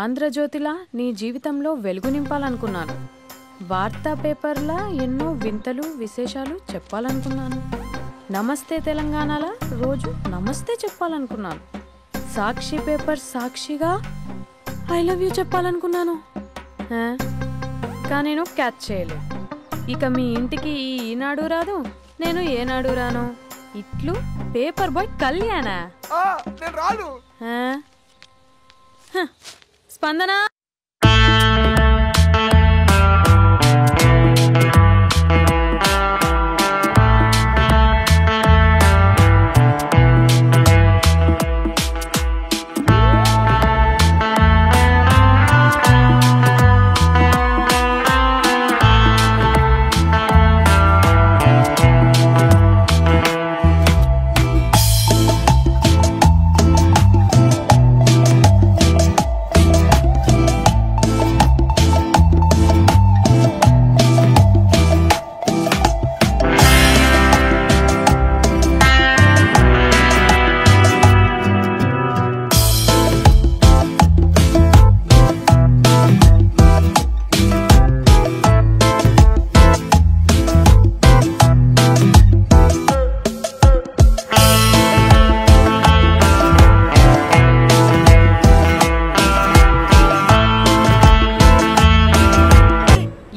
ఆంధ్రజ్యోతిలా నీ జీవితంలో వెలుగు నింపాలనుకున్నాను. వార్తా పేపర్లా ఎన్నో వింతలు విశేషాలు చెప్పాలనుకున్నాను. నమస్తే తెలంగాణలా రోజు నమస్తే చెప్పాలనుకున్నాను. సాక్షి పేపర్ సాక్షిగా ఐ లవ్ యూ చెప్పాలనుకున్నాను. కానీ నేను క్యాచ్ చేయలేదు. ఇక మీ ఇంటికి ఈనాడు రాదు, నేను ఏనాడు రాను. ఇట్లు పేపర్ బాయ్ కళ్యాణా స్పందన.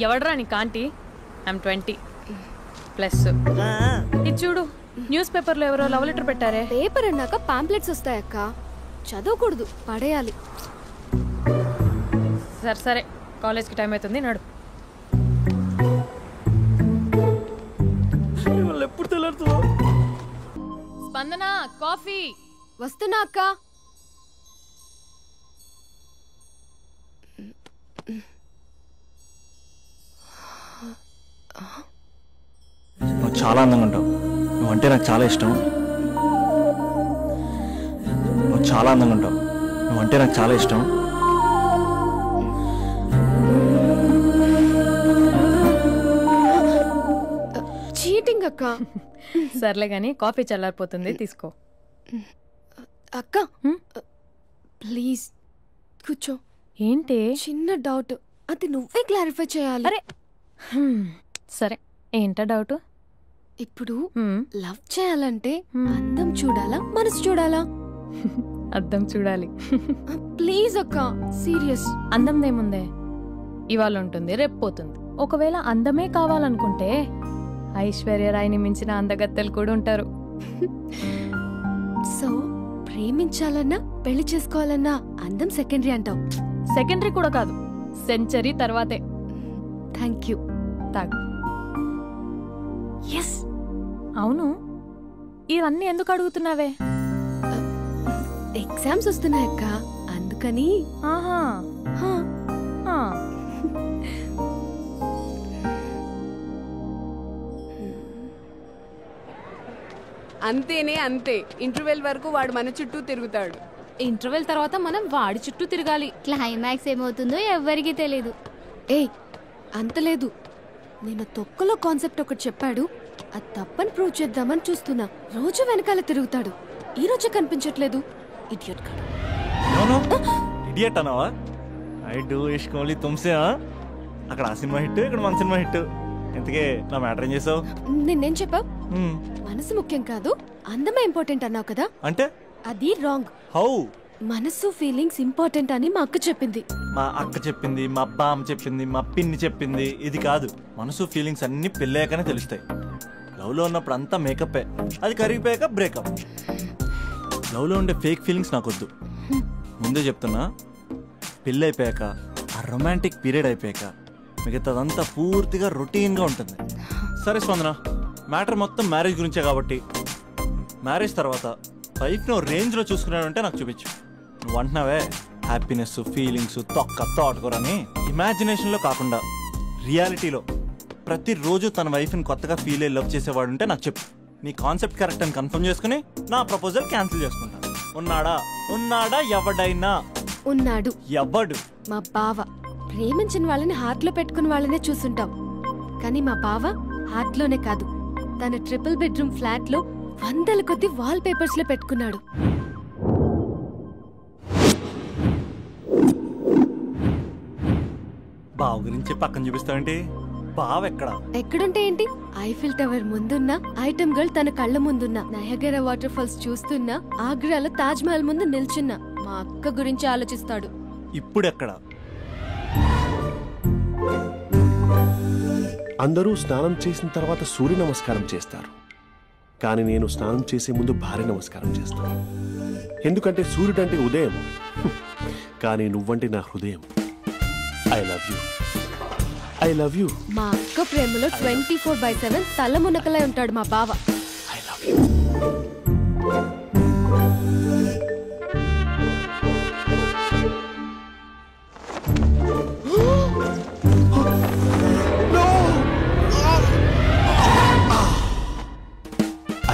ఎవడ్రా నీ కాంటీ? ఐమ్ 20+. ఇది చూడు, న్యూస్ పేపర్లో ఎవరో లవ్ లెటర్ పెట్టారే. పేపర్ అన్నాక పాంప్లెట్స్ వస్తాయక్క, చదవకూడదు, పడేయాలి. సరే సరే, కాలేజ్కి టైం అవుతుంది, నడు. ఎప్పుడు తెల్లడుతుందో. స్పందన, కాఫీ. వస్తున్నా అక్క. నువ్వు చాలా అందంగా ఉంటావు. నువ్వంటే నాకు చాలా ఇష్టం. నువ్వు చాలా అందంగా ఉంటావు. నువ్వంటే నాకు చాలా ఇష్టం. చీటింగ్ అక్క. సర్లే గాని కాఫీ చల్లారిపోతుంది, తీసుకో. అక్క ప్లీజ్ కూర్చో. ఏంటి? చిన్న డౌట్, అది నువ్వే క్లారిఫై చేయాలి. అరే సరే, ఏంటా డౌట్? ఇప్పుడు లవ్ చేయాలంటే అందం చూడాలా, మనసు చూడాలా? అద్దం చూడాలి. ప్లీజ్ అక్క, సీరియస్. అందం ఇవాళ ఉంటుంది, రేపు పోతుంది. ఒకవేళ అందమే కావాలనుకుంటే ఐశ్వర్యరాయ్ని మించిన అందగత్తెలు కూడా ఉంటారు. సో ప్రేమించాలన్నా పెళ్లి చేసుకోవాలన్నా అందం సెకండరీ అంటావు? సెకండరీ కూడా కాదు, సెంచరీ తర్వాతే. Thank you. తాగు. ఎస్. అవును, ఇవన్నీ ఎందుకు అడుగుతున్నావే? ఎగ్జామ్స్ వస్తున్నాయక్క, అందుకని. ఆహా. అంతేనే అంతే. ఇంటర్వెల్ వరకు వాడు మన చుట్టూ తిరుగుతాడు. ఇంటర్వెల్ తర్వాత మనం వాడి చుట్టూ తిరగాలి. క్లైమాక్స్ ఏమవుతుందో ఎవ్వరికీ తెలీదు. ఏయ్ అంత లేదు, నేను తొక్కలో కాన్సెప్ట్ ఒకటి చెప్పాడు, అది తప్పని ప్రూవ్ చేద్దామని చూస్తున్నా. రోజు వెనకాల తిరుగుతాడు, ఈ రోజు కనిపించట్లేదు. ఇడియట్ కాదు. ఇడియట్ అన్నావా? ఐ డూ ఇష్క్ ఓన్లీ తుమ్సే. అక్కడ ఆ సినిమా హిట్, ఇక్కడ మన సినిమా హిట్. ఇంతకే నా మ్యాటర్ ఏం చేసావు? నిన్నేం చెప్పావు? మనసు ముఖ్యం కాదు, అందమే ఇంపార్టెంట్ అన్నావు కదా. అంటే అది రాంగ్. హౌ? మనసు ఫీలింగ్స్ ఇంపార్టెంట్ అని మా అక్క చెప్పింది. మా అక్క చెప్పింది, మా బామ్మ చెప్పింది, మా పిన్ని చెప్పింది. ఇది కాదు, మనసు ఫీలింగ్స్ అన్ని పెళ్ళాకనే తెలుస్తాయి. లవ్ లో ఉన్నప్పుడు అంతా మేకప్, అది కరిగిపోయాక బ్రేకప్. లవ్ లో ఉండే ఫేక్ ఫీలింగ్స్ నాకొద్దు. ముందే చెప్తున్నా, పెళ్ళి అయిపోయాక, ఆ రొమాంటిక్ పీరియడ్ అయిపోయాక మిగతాదంతా పూర్తిగా రొటీన్గా ఉంటుంది. సరే స్పందన, మ్యాటర్ మొత్తం మ్యారేజ్ గురించే కాబట్టి మ్యారేజ్ తర్వాత లైఫ్ను రేంజ్లో చూసుకున్నాడంటే నాకు చూపించు. నువ్వు అంటున్నావే హ్యాపీనెస్, ఫీలింగ్స్, తోటకూరని. ఇమాజినేషన్లో కాకుండా రియాలిటీలో ప్రతిరోజు తన వైఫ్ని కొత్తగా ఫీల్ అయ్యి లవ్ చేసేవాడు ఉంటే నాకు చెప్పు. నీ కాన్సెప్ట్ కరెక్ట్ అని కన్ఫర్మ్ చేసుకుని నా ప్రపోజల్ క్యాన్సిల్ చేసుకుంటా. ఉన్నాడా ఎవడైనా? ఉన్నాడు. ఎవడు? మా బావ. ప్రేమించిన వాళ్ళని హార్ట్ లో పెట్టుకున్న వాళ్ళనే చూసుంటాం, కానీ మా బావ హార్ట్ లోనే కాదు, తన ట్రిపుల్ బెడ్రూమ్ ఫ్లాట్ లో వందల కొద్ది వాల్ పేపర్స్ లో పెట్టుకున్నాడు. బావ గురించి పక్కన చూపిస్తావేంటి? బావ ఎక్కడుంటే ఏంటి? ఐఫిల్ టవర్ ముందున్న ఐటమ్ గర్ల్ తన కళ్ళ ముందున్న నయగరా వాటర్ ఫాల్స్ చూస్తున్నా ఆగ్రాలో తాజ్ మహల్ ముందు నిల్చున్నా మా అక్క గురించి ఆలోచిస్తాడు. ఇప్పుడెక్కడ? అందరూ స్నానం చేసిన తర్వాత సూర్య నమస్కారం చేస్తారు, కానీ నేను స్నానం చేసే ముందు భార్య నమస్కారం చేస్తాను. ఎందుకంటే సూర్యుడు అంటే ఉదయం, కానీ నువ్వంటే నా హృదయం. I love you, I love you. మా అక్క ప్రేమలో 24/7 తల మునకలై ఉంటాడు మా బావ. I love you.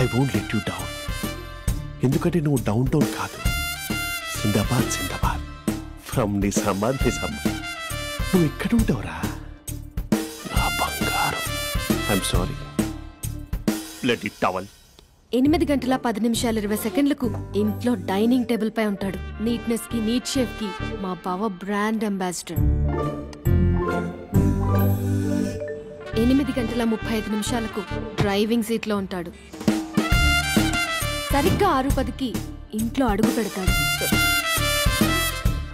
I won't let you down. ఎందుకంటే నువ్వు డౌన్ టౌన్ కాదు, జిందాబాద్ జిందాబాద్ ఫ్రమ్ నిజామాబాద్ నిజామాబాద్. నువ్వు ఎక్కడుంటావురా నా బంగారం? I'm sorry, let it towel. 8 గంటల 10 నిమిషాలు 20 సెకండ్లకు ఇంట్లో డైనింగ్ టేబుల్ పై ఉంటాడు. నీట్నెస్ కి నీట్ షేఫ్ కి మా బావ బ్రాండ్ అంబాసిడర్. 8 గంటల 35 నిమిషాలకు డ్రైవింగ్ సీట్ లో ఉంటాడు. సరిగ్గా 6:10కి ఇంట్లో అడుగు పెడతాడు.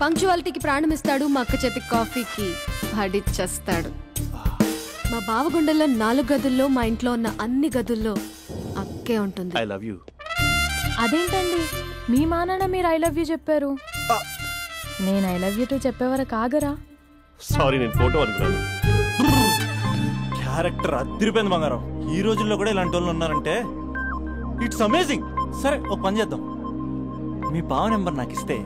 పంక్చువాలిటీకి ప్రాణం ఇస్తాడు. మా అక్క చేతి కాఫీకి పడిచ్చేస్తాడు. మా బావ గుండెల్లో 4 గదుల్లో మా ఇంట్లో ఉన్న అన్ని గదుల్లో అక్కే ఉంటుంది. I love you. అదేంటండి మీ మానాన్న మీరు ఐ లవ్ యూ చెప్పారు, నేను ఐ లవ్ యూ టు చెప్పేవరకు ఆగరా? సారీ, నేను ఫోటో అనుకున్నాను. క్యారెక్టర్ అదిరిపోయింది బంగారం. ఈ రోజుల్లో కూడా ఇలాంటి వాళ్ళు ఉన్నారంటే ఇట్స్ అమేజింగ్. సరే, ఒక పని చేద్దాం. మీ బావ నెంబర్ నాకు ఇస్తే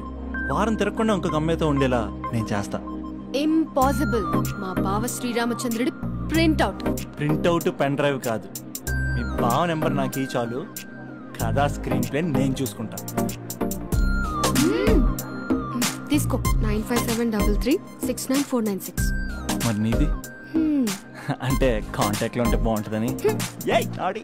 వారం తిరగకుండా ఇంకొక అమ్మాయితో ఉండేలా నేను చేస్తా. ఇంపాసిబుల్. మా బావ శ్రీరామచంద్రుడి ప్రింట్అవుట్. ప్రింట్అవుట్ పెన్ డ్రైవ్ కాదు, మీ బావ నెంబర్ నాకు ఈ చాలు. కథా స్క్రీన్ ప్లే నేను చూసుకుంటా. తీసుకో. 9573369496. మరి నీది? అంటే కాంటాక్ట్ లో ఉంటే బాగుంటుందని. ఆడి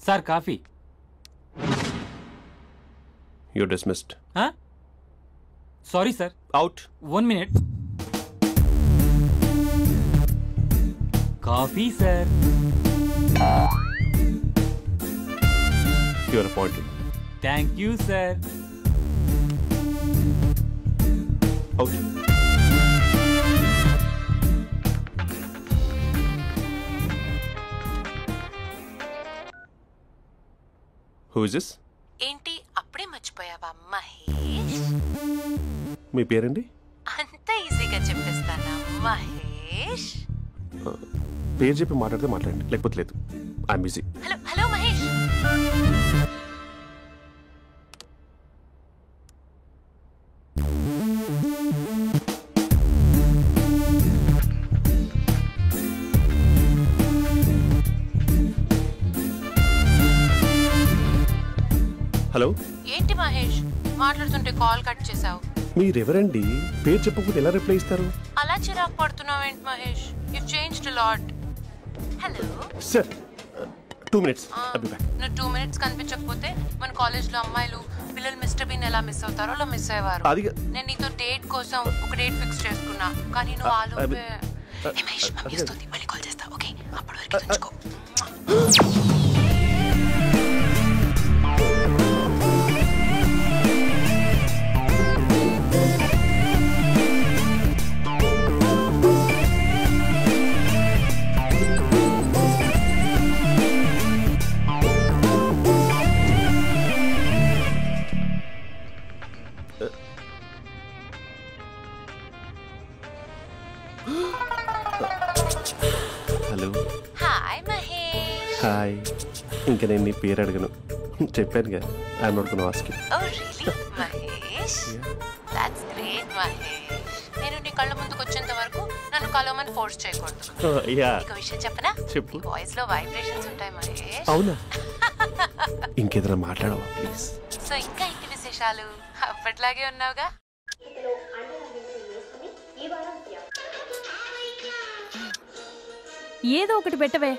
sir coffee. You're dismissed. Sorry sir. Out. 1 minute. Coffee sir. You are appointed. Thank you sir. Out. Who is this? ఏంటి అప్పుడే మర్చిపోయావా మహేష్? మీ పేరండి? అంత ఈజీగా చెప్పేస్తానా మహేష్? పేరు చెప్పి మాట్లాడితే మాట్లాడండి, లేకపోతే లేదు. I'm busy. Hello hello Mahesh. Hello. ఏంటి మహేష్ మాట్లాడుతుంటే కాల్ కట్ చేసావు? మీరెవరండి? పేరు చెప్పకపోతే ఎలా రిప్లై ఇస్తారు? అలా చిరాకు పడుతున్నావు ఏంటి Mahesh? You changed a lot. Hello sir, 2 minutes. I'll be back. నువ్వు 2 minutes కనిపించకపోతే మన కాలేజ్లో అమ్మాయిలు పిల్లలు మిస్టర్ బీన్ ఎలా మిస్ అవుతారో అలా మిస్ అయ్యేవారు. నేను నీతో డేట్ కోసం ఒక డేట్ ఫిక్స్ చేసుకున్నా, కానీ నువ్వు ఆలోపే. మహేష్ మమ్మీ వస్తుంది, మళ్ళీ కాల్ చేస్తా. ఓకే, అప్పటి వరకు ఉంచుకో. హలో. హాయ్ మహేష్. హాయ్. ఇంకా నేను నీ పేరు అడగను, చెప్పానుగా. I'm not gonna ask you. Oh really Mahesh? That's great Mahesh. నేను నీ కళ్ళ ముందుకు వచ్చేంత వరకు నన్ను కలవమని ఫోర్స్ చేయకూడదు. ఇంకో విషయం చెప్పనా? చెప్పు. వాయిస్ లో వైబ్రేషన్స్ ఉంటాయి మహేష్. అవునా? ఇంకేదైనా మాట్లాడవా ప్లీజ్? సో ఇంకా ఇంటి విశేషాలు అప్పట్లాగే ఉన్నావుగా? ఏదో ఒకటి పెట్టవే.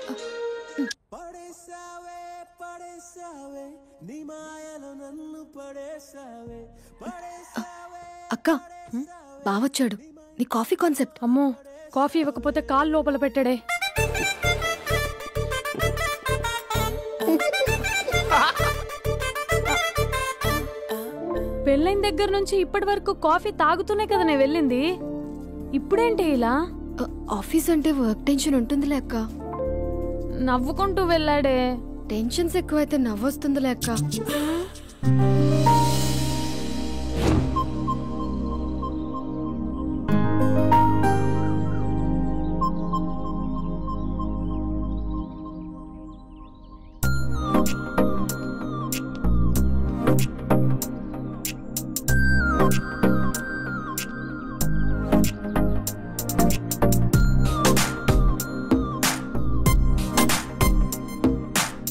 అక్క బావొచ్చాడు. నీ కాఫీ కాన్సెప్ట్. అమ్మో, కాఫీ ఇవ్వకపోతే కాలు లోపల పెట్టడే. పెళ్ళైన దగ్గర నుంచి ఇప్పటి వరకు కాఫీ తాగుతూనే కదా నేను వెళ్ళింది. ఇప్పుడేంటి ఇలా? ఆఫీస్ అంటే వర్క్ టెన్షన్ ఉంటుందిలే అక్క. నవ్వుకుంటూ వెళ్ళాడే. టెన్షన్స్ ఎక్కువైతే నవ్వొస్తుందిలే అక్క.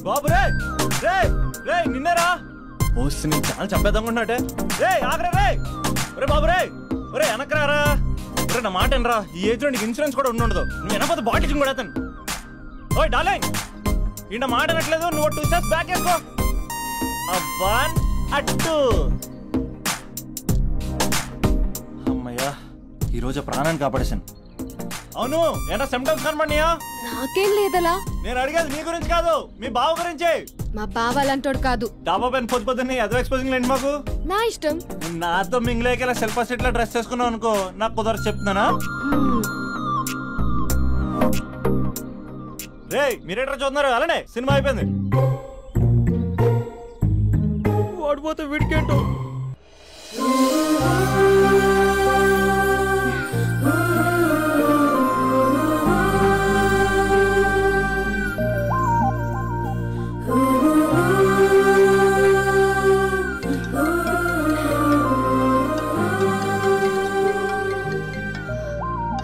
బాబు రే రే రే నిన్నేరా వస్తు నేను చాలా చంపేద్దామనుకున్నాటే. రే ఆగరా రే. ఒరే బాబు రే, ఒరే వెనకరారా. ఒరే నా మాట అనరా, ఈ ఏజ్ లో నీకు ఇన్సూరెన్స్ కూడా ఉండదు. నువ్వు వెనకపోతే బాటిల్ కూడా అతను. ఓయ్ డార్లింగ్, ఈయన మాట అనట్లేదు. నువ్వు 2 steps బ్యాక్ వేసుకో. 1 2. అమ్మయ్యా, ఈరోజు ప్రాణాన్ని కాపాడేశాను. అవును, ఏనా సిమ్టమ్స్ కనబడినాయా? నాకేం లేదలా. నేను అడిగేది నీ గురించి కాదు, మీ బావ గురించి. మా బావ అలాంటోడు కాదు. డాబా పైన పొద్దు పొద్దున్నే అదో ఎక్స్పోజింగ్ లేండి మాకు. నా ఇష్టం. నాతో మింగిలేక ఇలా సెల్ఫా సెట్ లా డ్రెస్ చేసుకున్నావు అనుకో, నాకు కుదరదు చెప్తున్నానా? రే మీరేట్రా చూస్తున్నారు? అలానే సినిమా అయిపోయింది. ఓడిపోతే వీడికేంటో.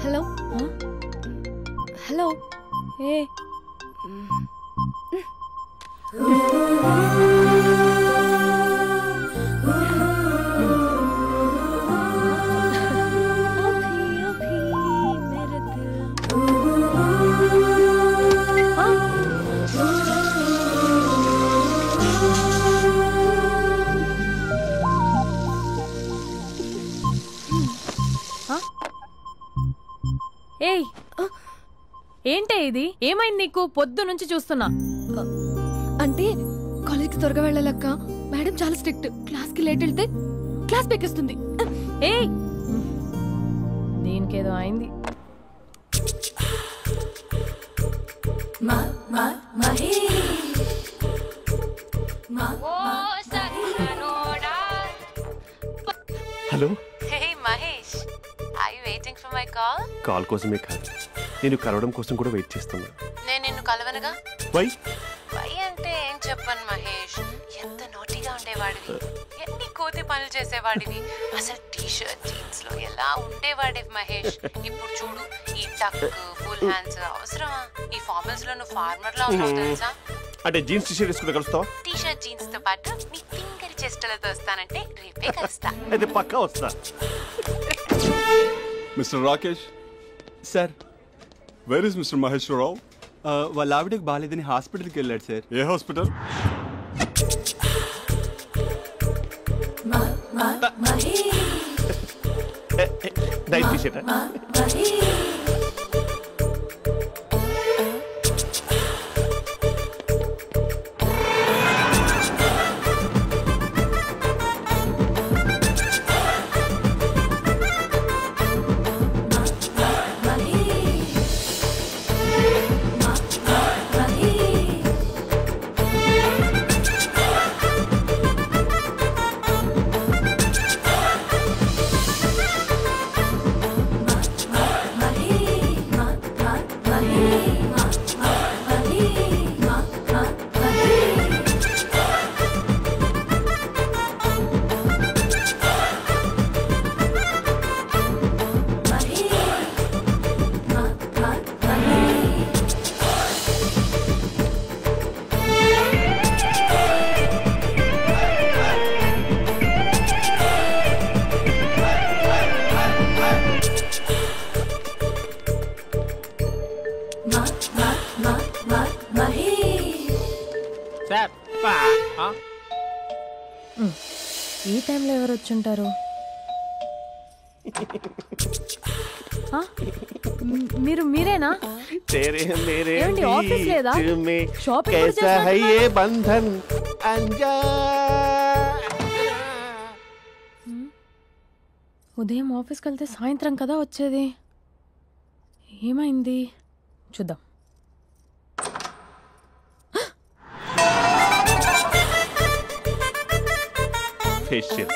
Hello hello. ఏ ఏయ్, ఏంటే ఇది? ఏమైంది నీకు? పొద్దు నుంచి చూస్తున్నా. అంటే కాలేజ్కి త్వరగా వెళ్ళాలక్క. మేడం చాలా స్ట్రిక్ట్. క్లాస్ కి లేట్ వెళ్తే క్లాస్ పెక్కిస్తుంది. ఏయ్, దీనికేదో అయింది. Hello. Hey Mahesh, are you waiting for my call? Call కోసమే కాదు, నేను కలవడం కోసం కూడా వెయిట్ చేస్తున్నా. నేను నిన్ను కలవనుగా. వై వై అంటే ఏం చెప్పను మహేష్. ఎంత నోటిగా ఉండేవాడివి, ఎన్ని కోతి పనులు చేసేవాడివి. అసలు టీషర్ట్ జీన్స్ లో ఎలా ఉండేవాడివి మహేష్. ఇప్పుడు చూడు, ఈ టక్ ఫుల్ హ్యాండ్స్ అవసరమా? ఈ ఫార్మల్స్ లో నువ్వు ఫార్మర్ లా ఉన్నావు తెలుసా? అంటే జీన్స్ టీషర్ట్ వేసుకుని కలుస్తావా? టీషర్ట్ జీన్స్ తో పాటు నీ ఫింగర్ చెస్టలతో వస్తానంటే రేపే కలుస్తా. అయితే పక్కా వస్తా. Mister Rakesh sir. Where is mister Maheshwararao? వాళ్ళ ఆవిడకి బాగాలేదని హాస్పిటల్కి వెళ్ళాడు సార్. ఏ హాస్పిటల్? Night T-shirt. ఎవరు వచ్చుంటారు? మీరేనా? ఏమండి, ఆఫీస్ లేదా? షాపింగ్ कैसा है ये बंधन अंजा ఉదయం ఆఫీస్కి వెళ్తే సాయంత్రం కదా వచ్చేది. ఏమైంది చూద్దాం. फेशियल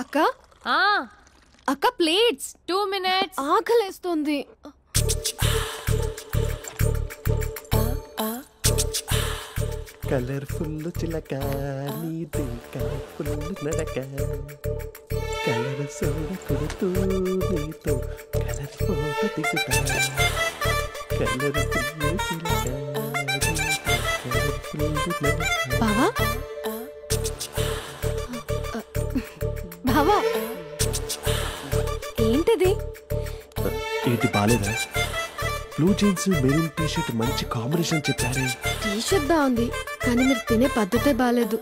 అక్క ఆ, అక్క ప్లేట్స్ 2 minutes. ఆకలేస్తుంది. కలర్ఫుల్ చిలక నీది కలర్ఫుల్ నడక కలర్ సోడ కొడుతూ నీతో కలర్ ఫోటో దిగుతా కలర్ఫుల్ చిలక బావా బావా ఏంటిది? ఏంటి బాలేదా? Blue jeans maroon T shirt మంచి కాంబినేషన్ చెప్పారే. టీ షర్ట్ బాగుంది కానీ మీరు తినే పద్ధతే బాలేదు.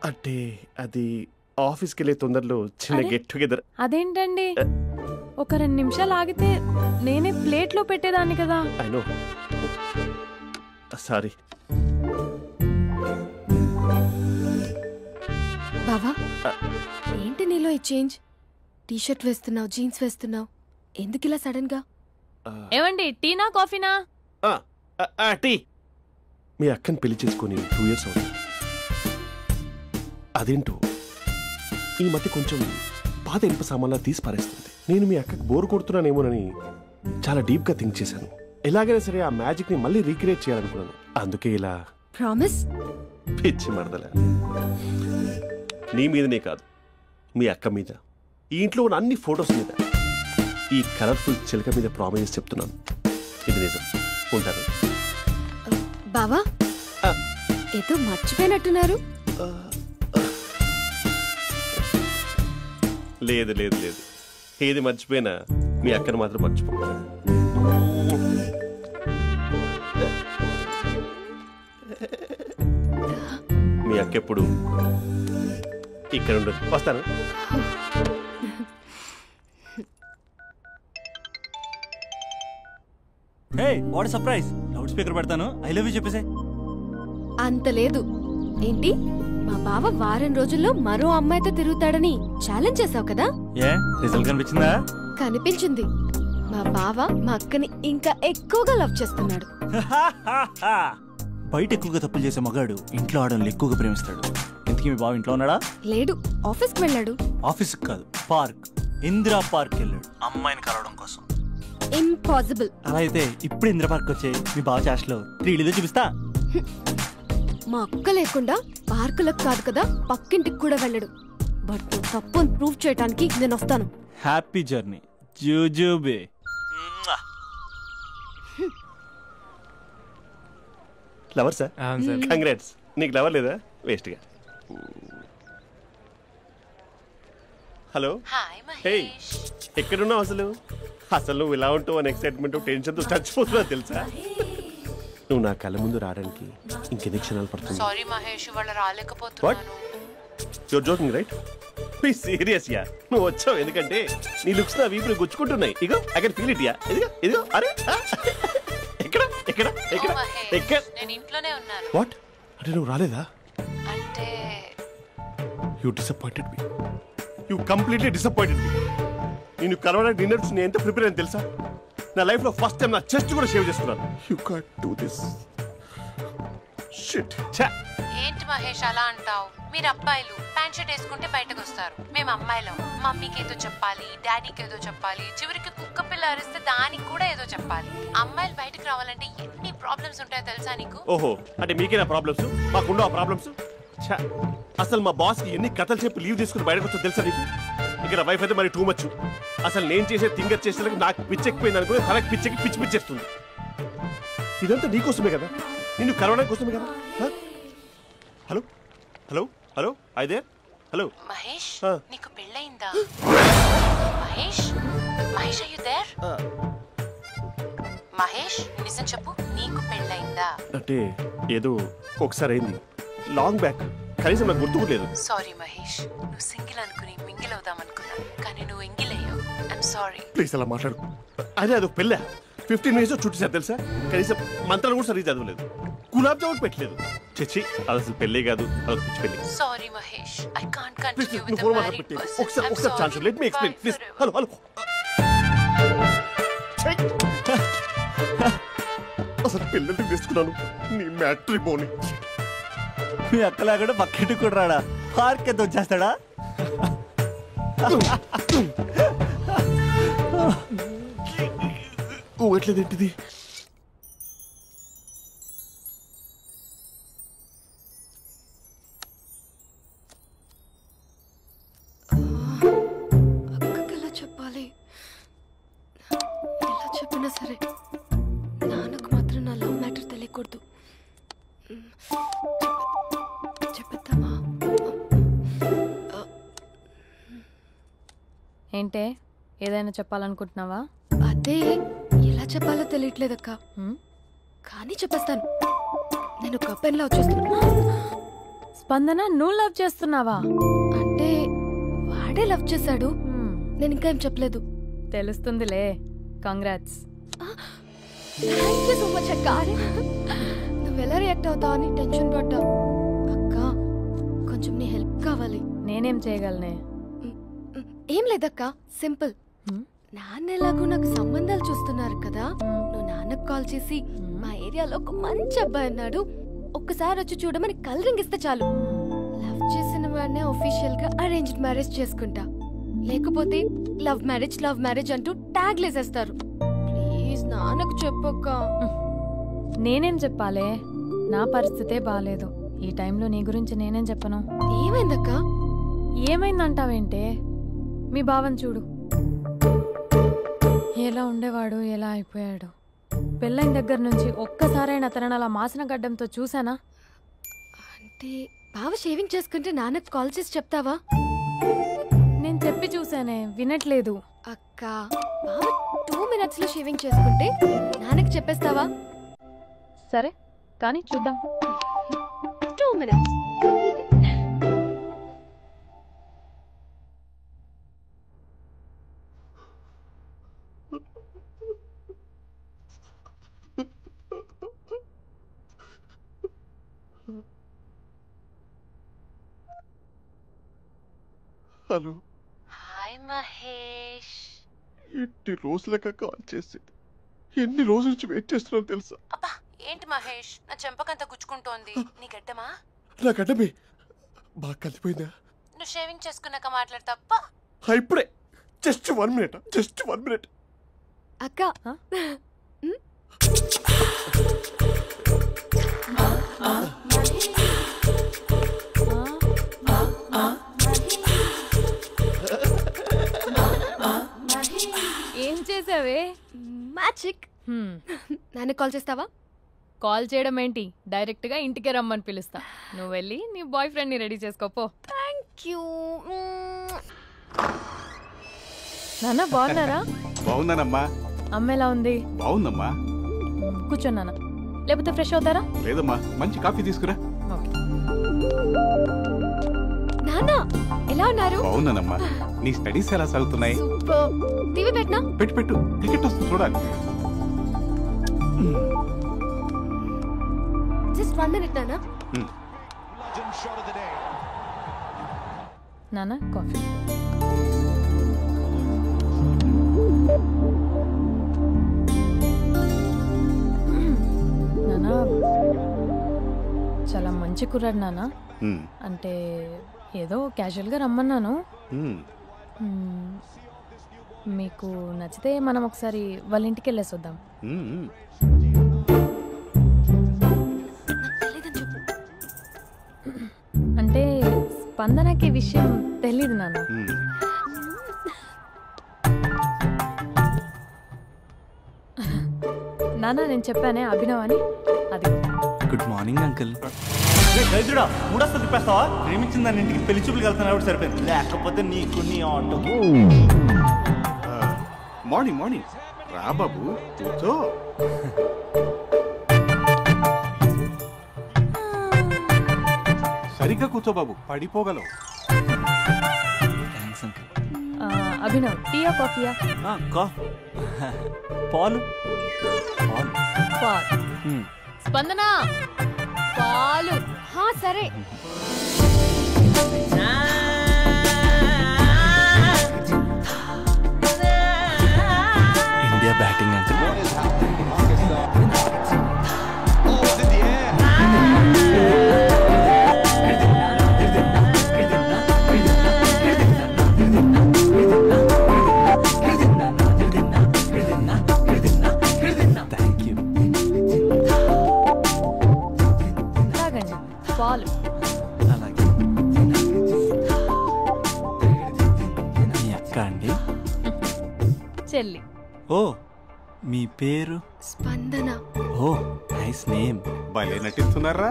అంటే అది ఆఫీస్కి వెళ్ళే తొందరలో చిన్న గెట్ టుగెదర్. అదేంటండి, ఒక 2 నిమిషాలు ఆగితే నేనే ప్లేట్లో పెట్టేదాన్ని కదా. I know, sorry. బావా ఏంటి నీలో ఈ చేంజ్? టీ షర్ట్ వేస్తున్నావు, జీన్స్ వేస్తున్నావు, ఎందుకు ఇలా సడన్ గా? ఏమండి, టీనా కాఫీనా? టీ. మీ అక్కని పెళ్లి చేసుకుని 2 years అవుతుంది. అదేంటో ఈ మధ్య కొంచెం పాత ఇనుప సామాన్లా తీసి పారేస్తుంది. నేను మీ అక్కకి బోర్ కొడుతున్నానేమోనని చాలా డీప్ గా థింక్ చేశాను. ఎలాగైనా సరే ఆ మ్యాజిక్ ని మళ్ళీ రీక్రియేట్ చేయాలనుకున్నాను. అందుకే ఇలా. ప్రామిస్? పిచ్చి మరదల, నీ మీదనే కాదు, మీ అక్క మీద, ఈ ఇంట్లో ఉన్న అన్ని ఫొటోస్ మీద, ఈ కలర్ఫుల్ చిలక మీద ప్రామిస్ చెప్తున్నాను. ఇది నిజం. ఉంటాను. బావా ఏదో మర్చిపోయినట్టున్నారు. లేదు లేదు లేదు, ఏది మర్చిపోయినా మీ అక్కను మాత్రం మర్చిపో. మీ అక్క ఎప్పుడు ఇక్కడ ఉండదు. వస్తాను. హే, వాట్ సర్ప్రైజ్! లౌడ్ స్పీకర్ పెడతాను, ఐ లవ్ యూ చెప్పేసే. అంత లేదు. ఏంటి, మా బావ వారం రోజుల్లో మరో అమ్మాయితో తిరుగుతాడని ఛాలెంజ్ చేసావు కదా? ఏ రిజల్ట్ కనిపించిందా? కనిపించింది. మా బావ మా అక్కని ఇంకా ఎక్కువగా లవ్ చేస్తున్నాడు. బయట ఎక్కువగా తప్పులు చేసే మగాడు ఇంట్లో ఆడవాళ్ళు ఎక్కువగా ప్రేమిస్తాడు. ఇంతకీ మీ బావ ఇంట్లో ఉన్నాడా? లేడు, ఆఫీస్కి వెళ్ళాడు. ఆఫీస్కి కాదు, పార్క్, ఇందిరా పార్క్ వెళ్ళాడు అమ్మాయిని కలవడం కోసం. ఇంపాసిబుల్. అలా అయితే ఇప్పుడు ఇందిరా పార్క్ వచ్చే మీ బావ చాష్లో 3Dలో చూపిస్తా. మా అక్క లేకుండా పార్కులకు కాదు కదా పక్కింటికి కూడా వెళ్ళడు. బట్ తప్పుని ప్రూవ్ చేయడానికి నేను వస్తాను. హ్యాపీ జర్నీ జూజూబే. Lover sir, congrats. నీకు లవర్ లేదా? వేస్ట్ గా. హలో. హే, ఎక్కడున్నావు అసలు? అసలు నువ్వు ఇలా ఉంటావు అని ఎక్సైట్మెంట్ టెన్షన్ తో చచ్చిపోతున్నా తెలుసా? నువ్వు నా కళ్ళ ముందు రావడానికి ఇంకెన్ని క్షణాలు పడుతుంది? సారీ మహేష్, వాళ్ళు రాలేకపోతున్నాను. You're joking right? Be serious yeah. నువ్వు వచ్చావు ఎందుకంటే నీ లుక్స్ నా వీపుని గుచ్చుకుంటున్నాయి. ఇగో I can feel it yeah. ఇదిగో ఇదిగో. అరే ఎక్కడ ఎక్కడ ఎక్కడ ఎక్కడ? నేను ఇంట్లోనే ఉన్నాను. వాట్ అంటే నువ్వు రాలేదా? అంటే you disappointed me. You completely disappointed me. నేను కరోనా డిన్నర్స్ నేను ఎంత ప్రిపేర్ అని తెలుసా? నా లైఫ్ లో ఫస్ట్ టైం నా చెస్ట్ కూడా షేవ్ చేసుకున్నాను. You can't do this. Shit. ఏంటి మహేష్ అలా అంటావు? మీరు అబ్బాయిలు ప్యాంట్ షర్ట్ వేసుకుంటే బయటకు వస్తారు. మేము అమ్మాయిలం మమ్మీకి ఏదో చెప్పాలి, డాడీకి ఏదో చెప్పాలి, చివరికి కుక్క పిల్ల అరిస్తే దానికి కూడా ఏదో చెప్పాలి. అమ్మాయిలు బయటకు రావాలంటే ఎన్ని ప్రాబ్లమ్స్ ఉంటాయో తెలుసా నీకు? ఓహో, అంటే మీకేనా ప్రాబ్లమ్స్? మాకుండా ప్రాబ్లమ్స్? అసలు మా బాస్ కి ఎన్ని కథలు చెప్పి లీవ్ తీసుకుని బయటకు వచ్చా తెలుసా నీకు? ఇక్కడ వైఫ్ అయితే మరి టూ మచ్. అసలు నేను చేసే థింగర్ చేసేందుకు నాకు పిచ్చెక్కిపోయింది అనుకుని తనకు పిచ్చెక్కి పిచ్చి పిచ్చేస్తుంది. ఇదంతా నీకోసమే కదా, నిన్ను కలవడం కోసమే కదా. హలో హలో హలో అయితే హలో మహేష్ నీకు పెళ్ళయిందా? Mahesh Mahesh are you there? Mahesh నిజం చెప్పు, నీకు పెళ్ళయిందా? అంటే ఏదో ఒకసారి అయింది, లాంగ్ బ్యాక్, కనీసం నాకు గుర్తు లేదు. సారీ మహేష్, నువ్వు సింగిల్ అనుకుని మింగిల్ అవుదాం అనుకున్నా, కానీ నువ్వు ఎంగిల్ అయ్యావు. I'm sorry. ప్లీజ్ అలా మాట్లాడు. అదే అదొక పెళ్ళ 15 మినిట్స్ చుట్టేసారు తెలుసా, కనీసం మంత్రాలు కూడా సరిగ్గా చదవలేదు, గులాబ్ జామున్ పెట్టలేదు. చచ్చి అది అసలు పెళ్ళే కాదు, అదొక పిచ్చి పెళ్ళి. Sorry Mahesh, I can't continue with the phone married మాట్లాడి పర్సన్. ఒకసారి chance let me explain please. Hello hello అసలు పిల్లల్ని తీసుకున్నాను నీ మ్యాట్రీ బోని. మీ అక్కలా కూడా పక్కింటి కూడా రాడా, పార్క్ ఎంత వచ్చేస్తాడా? ఎట్లేదు ఏంటిది? అక్కకి ఎలా చెప్పాలి? ఎలా చెప్పినా సరే నాన్నకు మాత్రం నా లవ్ మ్యాటర్ తెలియకూడదు. చెప్పేద్దామా? ఏంటే ఏదైనా చెప్పాలనుకుంటున్నావా? అదే ఎలా చెప్పాలో తెలియట్లేదక్క, కానీ చెప్పేస్తాను. నేను ఒక అబ్బాయిని లవ్ చేస్తున్నా. స్పందన, నువ్వు లవ్ చేస్తున్నావా? అంటే వాడే లవ్ చేశాడు, నేను ఇంకా ఏం చెప్పలేదు. తెలుస్తుందిలే. Congrats. Thank you so much అక్క. నువ్వు ఎలా రియాక్ట్ అవుతావు అని టెన్షన్ పడ్డా. అక్క కొంచెం నీ హెల్ప్ కావాలి. నేనేం చేయగలనే? ఏం లేదక్క, సింపుల్. నాన్న ఎలాగో నాకు సంబంధాలు చూస్తున్నారు కదా, నువ్వు నాన్నకు కాల్ చేసి మా ఏరియాలో ఒక మంచి అబ్బాయి అన్నాడు, ఒక్కసారి వచ్చి చూడమని కలరింగ్ ఇస్తే చాలు. లవ్ చేసిన వాడినే ఒఫీషియల్ గా అరేంజ్డ్ మ్యారేజ్ చేసుకుంటా, లేకపోతే లవ్ మ్యారేజ్ అంటూ ట్యాగ్ లేసేస్తారు. ప్లీజ్ నాన్నకు చెప్పక్క. నేనేం చెప్పాలే, నా పరిస్థితే బాలేదు. ఈ టైంలో నీ గురించి నేనేం చెప్పను. ఏమైందక్క? ఏమైందంటావేంటే, మీ బావని చూడు, ఎలా ఉండేవాడు, ఎలా అయిపోయాడు. పెళ్ళైన దగ్గర నుంచి ఒక్కసారైనా తనని అలా మాసిన గడ్డంతో చూసానా? అంటే బావ షేవింగ్ చేసుకుంటే నాన్నకు కాల్ చేసి చెప్తావా? నేను చెప్పి చూసానే, వినట్లేదు. అక్క బావ 2 minutes లో షేవింగ్ చేసుకుంటే నాన్నకి చెప్పేస్తావా? సరే కానీ చూద్దాం. 2 minutes. హలో. హాయ్ మహేష్. ఎన్ని రోజులక కాల్ చేసేది, ఎన్ని రోజుల నుంచి వెయిట్ చేస్తున్నావు తెలుసా? అబ్బా ఏంటి మహేష్, నా చెంపకంత గుచ్చుకుంటోంది. నీ గడ్డమా? నా గడ్డమే బాగా కలిపోయిందా? నువ్వు షేవింగ్ చేసుకున్నాక మాట్లాడు తప్ప. ఇప్పుడే జస్ట్ 1 minute. అక్క ఏం చేసావే? మ్యాజిక్. నాన్న కాల్ చేస్తావా? కాల్ చేయడం ఏంటి, డైరెక్ట్ గా ఇంటికే రమ్మని పిలుస్తా. నువ్వు వెళ్ళి నీ బాయ్ ఫ్రెండ్ ని రెడీ చేసుకోపో. Thank you. నాన్న బాగున్నారా? బాగున్నానమ్మా. అమ్మ ఎలా ఉంది? బాగుందమ్మా. కూర్చోన్నానా, లేకపోతే ఫ్రెష్ అవుతారా? లేదమ్మా, మంచి కాఫీ తీసుకురా. నాన్న ఎలా ఉన్నారు? బాగున్నానమ్మా. నీ స్టడీస్ ఎలా సాగుతున్నాయి? సూపర్. టీవీ పెట్టనా? పెట్టు, టికెట్ వస్తుంది చూడాలి. జస్ట్ 1 minute నాన్న. నాన్న కాఫీ. నాన్న చాలా మంచి కుర్రాడు నాన్న. అంటే ఏదో క్యాజువల్గా రమ్మన్నాను. మీకు నచ్చితే మనం ఒకసారి వాళ్ళ ఇంటికి వెళ్ళేసి వద్దాం. అంటే స్పందనకి విషయం తెలీదు నాన్న. నాన్న నేను చెప్పానే అభినవ్ అని, అది. Good morning uncle. గైదుడా మూడొస్తా తిప్పేస్తావా? ప్రేమించిన దాని ఇంటికి పెళ్లి చూపులు వెళ్తాను సరిపోయింది, లేకపోతే నీకు నీ ఆటో. మార్నింగ్ మార్నింగ్ రా బాబు, కూర్చో. సరిగ్గా కూర్చో బాబు, పడిపోగలవు. Thanks uncle. అభినవ్ టీయా కాఫీయా? పాలు. పాలు. స్పందన పాలు. సరే. India batting uncle. పాలు. అలాగే. మీ అక్క అండి? చెల్లి. ఓ మీ పేరు? స్పందన. ఓ నైస్ నేమ్. భలే నటిస్తున్నారా?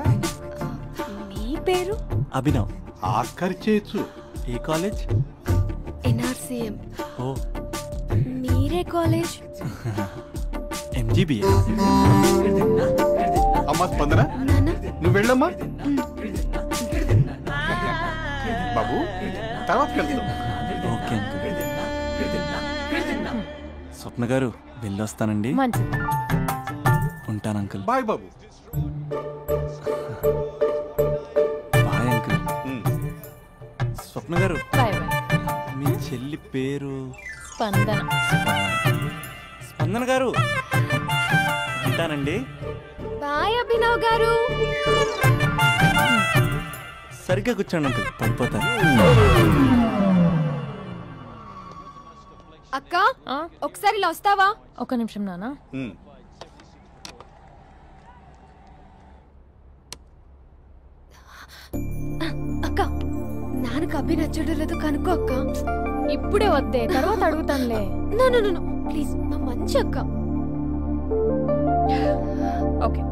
మీ పేరు? అభినవ్. ఆస్కార్ చేయొచ్చు. ఏ కాలేజ్? NRCM. ఓ మీరే కాలేజ్? MGBS. అమ్మా స్పందన, నువ్వు వెళ్ళమ్మా. బాబు తర్వాత వెళ్తాం. Okay uncle. స్వప్న గారు వెళ్ళొస్తానండి. మంచిది. ఉంటాను అంకుల్. బాయ్ బాబు. Bye uncle. స్వప్న గారు బాయ్ బాయ్. మీ చెల్లి పేరు? స్పందన. స్పందన గారు ఉంటానండి. బాయ్ అభినవ్ గారు. సరిగ్గా కూర్చోండి అంకుల్, పడిపోతాను. అక్క ఒకసారి ఇలా వస్తావా? ఒక నిమిషం నాన్న. అక్క నాన్నకు అభి నచ్చడం లేదు కనుక్కో అక్క. ఇప్పుడే వద్దే, తర్వాత అడుగుతానులే. నో ప్లీజ్, మా మంచి అక్క. ఓకే.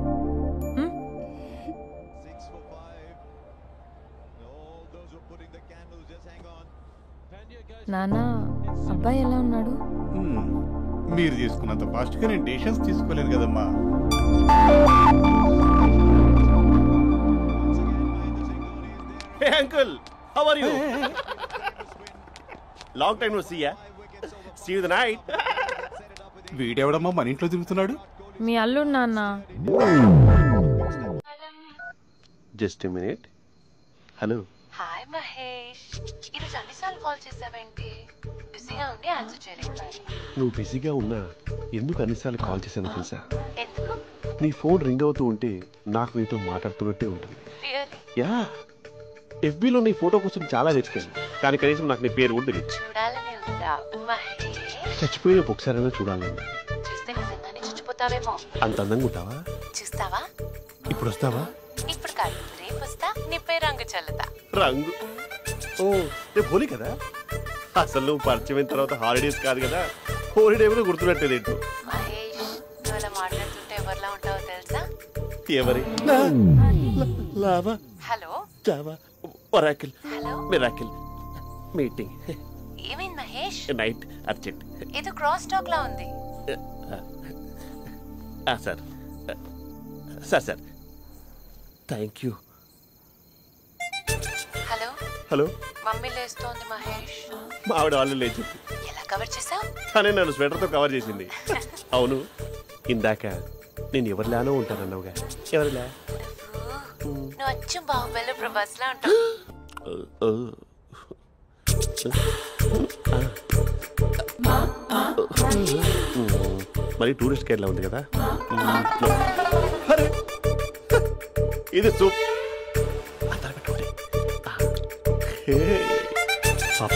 నాన్న అబ్బాయి ఎలా ఉన్నాడు? మీరు తీసుకున్నంత ఫాస్ట్ గా నేను డెసిషన్స్ తీసుకోలేను కదమ్మా. Hey uncle, how are you? Long time no see ya. See you the night. వీడెవడమ్మా మన ఇంట్లో తిరుగుతున్నాడు? మీ అల్లుడు నాన్న. Just a minute. Hello. Hi Mahesh, ఈరోజు అన్నిసార్లు కాల్ చేసావేంటి? బిజీగా ఉండి ఆన్సర్ చేయలేదు. నువ్వు బిజీగా ఉన్నా ఎందుకు అన్నిసార్లు కాల్ చేశాను తెలుసా? ఎందుకు? నీ ఫోన్ రింగ్ అవుతూ ఉంటే నాకు నీతో మాట్లాడుతున్నట్టే ఉంటుంది. యా, FBలో నీ ఫోటో కోసం చాలా వెతికాను, కానీ కనీసం నాకు నీ పేరు కూడా తెలియదు. చూడాలని ఉందా మహేష్? చచ్చిపోయిన ఒకసారైనా చూడాలని. చూస్తే నిజంగానే చచ్చిపోతావేమో. అంత అందంగా ఉంటావా? చూస్తావా? ఇప్పుడు వస్తావా? ఇప్పుడు కాదు, రేపు వస్తా, నీపై రంగు చల్లుతా. రంగు? ఓ రేపు హోలీ కదా. అసలు నువ్వు పరిచయం తర్వాత హాలిడేస్ కాదు కదా, హోలిడే కూడా గుర్తున్నట్టేది ఏంటో. మహేష్, నువ్వు అలా మాట్లాడుతుంటే ఎవరిలా ఉంటావో తెలుసా? ఎవరి? Lava, hello, Java, Oracle, hello, miracle, meeting. ఏమైంది మహేష్? Night urgent. ఏదో క్రాస్ టాక్ లా ఉంది. Sir sir sir thank you. Hello hello, mummy లేస్తోంది మహేష్. మా ఆవిడ వాళ్ళు లేచి ఎలా కవర్ చేసావు? తనే నన్ను స్వెటర్తో కవర్ చేసింది. అవును, ఇందాక నేను ఎవరిలానో ఉంటానన్నావుగా. ఎవరిలా? నువ్వు అచ్చం బాహుబలి ప్రభాస్ లా ఉంటావు. మరి టూరిస్ట్ గైడ్ లా ఉంది కదా. ఇది సూప్. పాప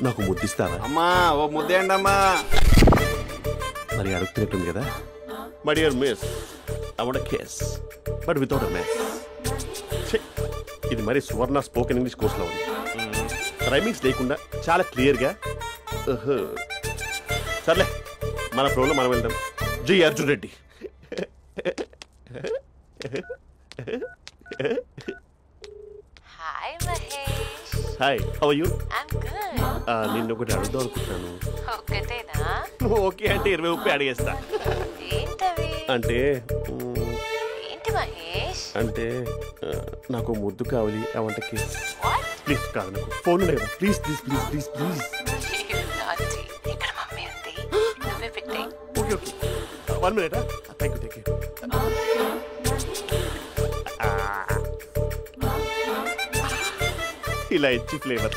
నాకు ముద్దిస్తావా? అమ్మా ఓ ముద్దేయండి అమ్మా. మరి అడుగుతున్నట్టుంది కదా. My dear miss, I want kiss but without a miss. ఇది మరి సువర్ణ స్పోకెన్ ఇంగ్లీష్ కోర్సులో ఉంది. రైమింగ్స్ లేకుండా చాలా క్లియర్గా. సర్లే, మన ప్రోలో మనం వెళ్దాం. జై Arjun Reddy. Hi Mahesh. Hi, how are you? I'm good. నిన్ను ఒకటి అడుగుదాం అనుకుంటున్నాను. ఒకటేనా? ఓకే అంటే 20 అడిగేస్తా. ఏంటవి? అంటే ఏంటి మహేష్? అంటే నాకు ముద్దు కావాలి ఆ వంటకి. ప్లీజ్ కాదు, నాకు ఫోన్ లేదు. Please please please please please. ఇక్కడ మమ్మీ ఉంది, నువ్వే పెట్టే. Okay okay, 1 minute. Thank you. ఇలా ఇచ్చి ఫ్లేవర్.